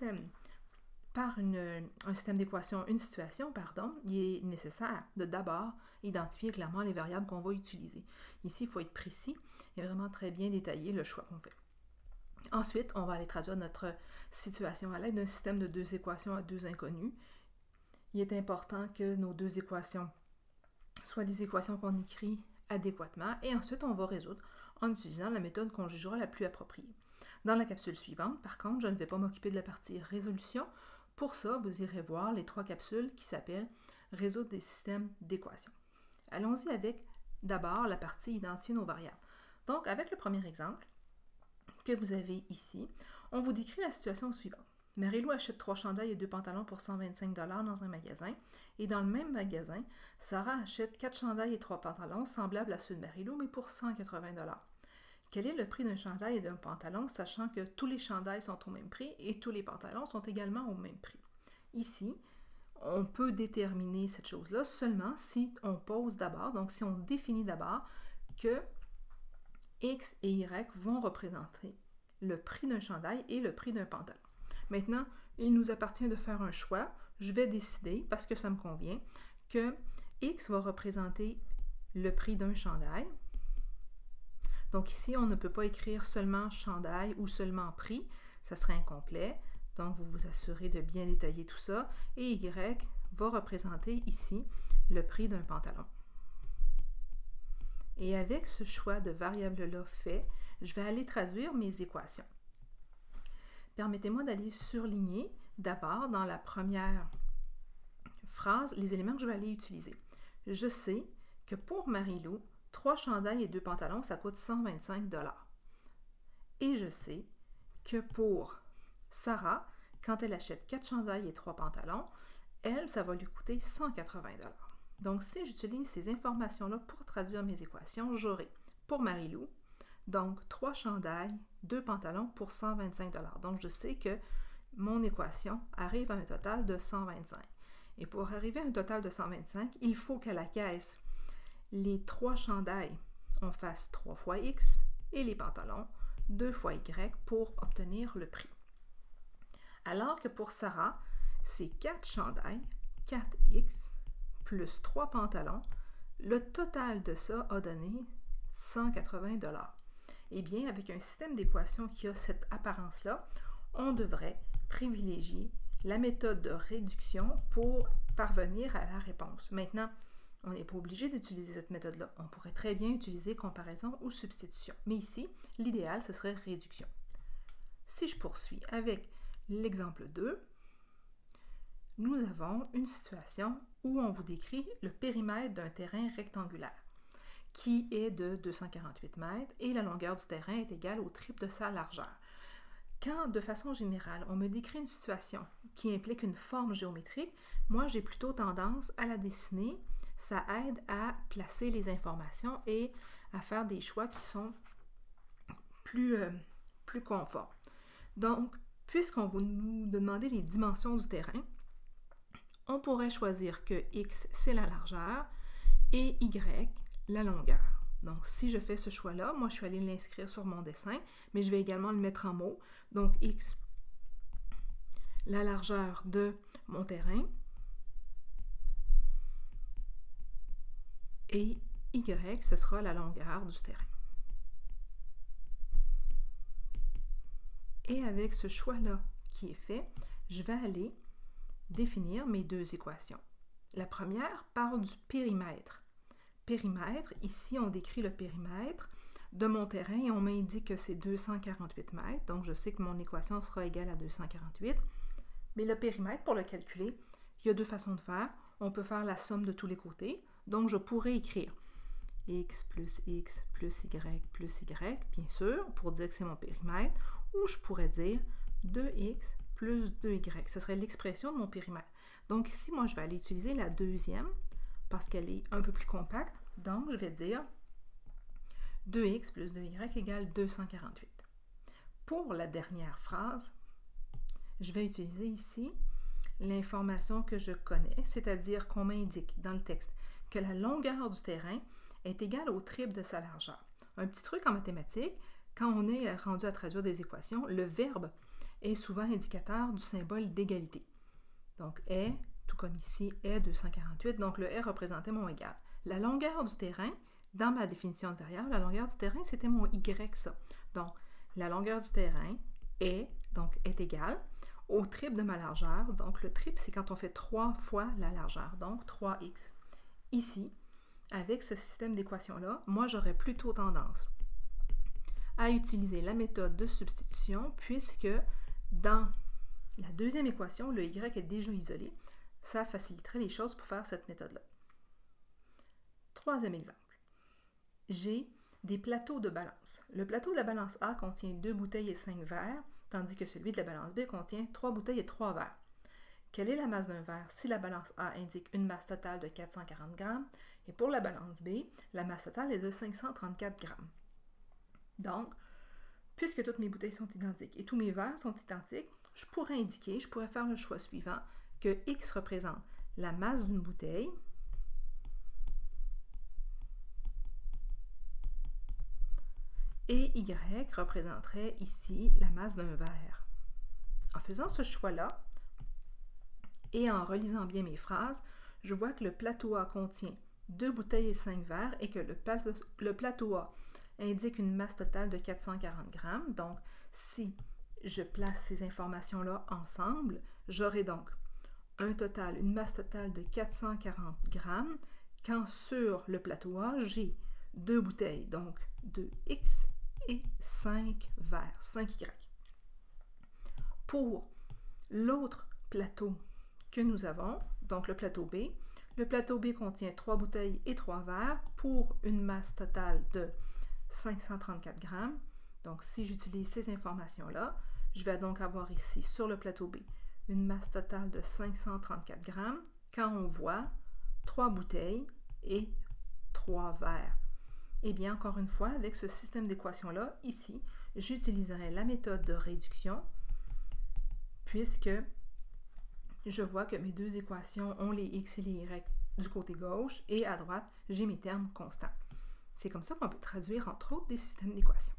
un système d'équation, une situation, il est nécessaire de d'abord identifier clairement les variables qu'on va utiliser. Ici, il faut être précis et vraiment très bien détailler le choix qu'on fait. Ensuite, on va aller traduire notre situation à l'aide d'un système de deux équations à deux inconnus. Il est important que nos deux équations soient des équations qu'on écrit adéquatement et ensuite on va résoudre en utilisant la méthode qu'on jugera la plus appropriée. Dans la capsule suivante, par contre, je ne vais pas m'occuper de la partie résolution. Pour ça, vous irez voir les 3 capsules qui s'appellent « Résoudre des systèmes d'équations ». Allons-y avec d'abord la partie « Identifier nos variables ». Donc, avec le premier exemple que vous avez ici, on vous décrit la situation suivante. Marie-Lou achète 3 chandails et 2 pantalons pour 125 $ dans un magasin. Et dans le même magasin, Sarah achète 4 chandails et 3 pantalons semblables à ceux de Marie-Lou, mais pour 180 $. Quel est le prix d'un chandail et d'un pantalon, sachant que tous les chandails sont au même prix et tous les pantalons sont également au même prix? Ici, on peut déterminer cette chose-là seulement si on pose d'abord, donc si on définit d'abord que X et Y vont représenter le prix d'un chandail et le prix d'un pantalon. Maintenant, il nous appartient de faire un choix. Je vais décider, parce que ça me convient, que X va représenter le prix d'un chandail. Donc ici, on ne peut pas écrire seulement chandail ou seulement prix, ça serait incomplet. Donc vous vous assurez de bien détailler tout ça. Et Y va représenter ici le prix d'un pantalon. Et avec ce choix de variable-là fait, je vais aller traduire mes équations. Permettez-moi d'aller surligner d'abord dans la première phrase les éléments que je vais aller utiliser. Je sais que pour Marie-Lou, 3 chandails et 2 pantalons, ça coûte 125 $. Et je sais que pour Sarah, quand elle achète 4 chandails et 3 pantalons, elle, ça va lui coûter 180 $. Donc, si j'utilise ces informations-là pour traduire mes équations, j'aurai pour Marie-Lou, donc 3 chandails, 2 pantalons pour 125 $. Donc, je sais que mon équation arrive à un total de 125. Et pour arriver à un total de 125, il faut qu'à la caisse, les 3 chandails, on fasse 3 fois X et les pantalons 2 fois Y pour obtenir le prix. Alors que pour Sarah, c'est 4 chandails, 4X plus 3 pantalons. Le total de ça a donné 180 $. Eh bien, avec un système d'équations qui a cette apparence-là, on devrait privilégier la méthode de réduction pour parvenir à la réponse. Maintenant, on n'est pas obligé d'utiliser cette méthode-là. On pourrait très bien utiliser comparaison ou substitution. Mais ici, l'idéal, ce serait réduction. Si je poursuis avec l'exemple 2, nous avons une situation où on vous décrit le périmètre d'un terrain rectangulaire qui est de 248 mètres et la longueur du terrain est égale au triple de sa largeur. Quand, de façon générale, on me décrit une situation qui implique une forme géométrique, moi, j'ai plutôt tendance à la dessiner. Ça aide à placer les informations et à faire des choix qui sont plus conformes. Donc, puisqu'on va nous demander les dimensions du terrain, on pourrait choisir que X, c'est la largeur et Y, la longueur. Donc, si je fais ce choix-là, moi, je suis allée l'inscrire sur mon dessin, mais je vais également le mettre en mots. Donc, X, la largeur de mon terrain, et Y, ce sera la longueur du terrain. Et avec ce choix-là qui est fait, je vais aller définir mes deux équations. La première parle du périmètre. Périmètre, ici on décrit le périmètre de mon terrain et on m'indique que c'est 248 mètres, donc je sais que mon équation sera égale à 248. Mais le périmètre, pour le calculer, il y a deux façons de faire. On peut faire la somme de tous les côtés, donc je pourrais écrire x plus y, bien sûr, pour dire que c'est mon périmètre, ou je pourrais dire 2x plus 2y. Ce serait l'expression de mon périmètre. Donc ici, moi, je vais aller utiliser la deuxième parce qu'elle est un peu plus compacte. Donc, je vais dire 2x plus 2y égale 248. Pour la dernière phrase, je vais utiliser ici l'information que je connais, c'est-à-dire qu'on m'indique dans le texte que la longueur du terrain est égale au triple de sa largeur. Un petit truc en mathématiques, quand on est rendu à traduire des équations, le verbe est souvent indicateur du symbole d'égalité. Donc, est, tout comme ici, est 248, donc le est représentait mon égal. La longueur du terrain, dans ma définition de variable, la longueur du terrain, c'était mon y, ça. Donc, la longueur du terrain est égale au triple de ma largeur. Donc, le triple, c'est quand on fait 3 fois la largeur, donc 3x. Ici, avec ce système d'équations-là, moi, j'aurais plutôt tendance à utiliser la méthode de substitution puisque dans la deuxième équation, le y est déjà isolé. Ça faciliterait les choses pour faire cette méthode-là. Troisième exemple. J'ai des plateaux de balance. Le plateau de la balance A contient 2 bouteilles et 5 verres, tandis que celui de la balance B contient 3 bouteilles et 3 verres. Quelle est la masse d'un verre si la balance A indique une masse totale de 440 grammes et pour la balance B, la masse totale est de 534 grammes. Donc, puisque toutes mes bouteilles sont identiques et tous mes verres sont identiques, je pourrais faire le choix suivant, que X représente la masse d'une bouteille et Y représenterait ici la masse d'un verre. En faisant ce choix-là, et en relisant bien mes phrases, je vois que le plateau A contient 2 bouteilles et 5 verres et que le plateau A indique une masse totale de 440 grammes. Donc, si je place ces informations-là ensemble, j'aurai donc une masse totale de 440 grammes, quand sur le plateau A, j'ai 2 bouteilles, donc 2x et 5 verres, 5y. Pour l'autre plateau que nous avons, donc le plateau B contient 3 bouteilles et 3 verres pour une masse totale de 534 grammes. Donc, si j'utilise ces informations-là, je vais donc avoir ici, sur le plateau B, une masse totale de 534 grammes quand on voit 3 bouteilles et 3 verres. Eh bien, encore une fois, avec ce système d'équations-là, ici, j'utiliserai la méthode de réduction puisque je vois que mes deux équations ont les x et les y du côté gauche et à droite, j'ai mes termes constants. C'est comme ça qu'on peut traduire, entre autres, des systèmes d'équations.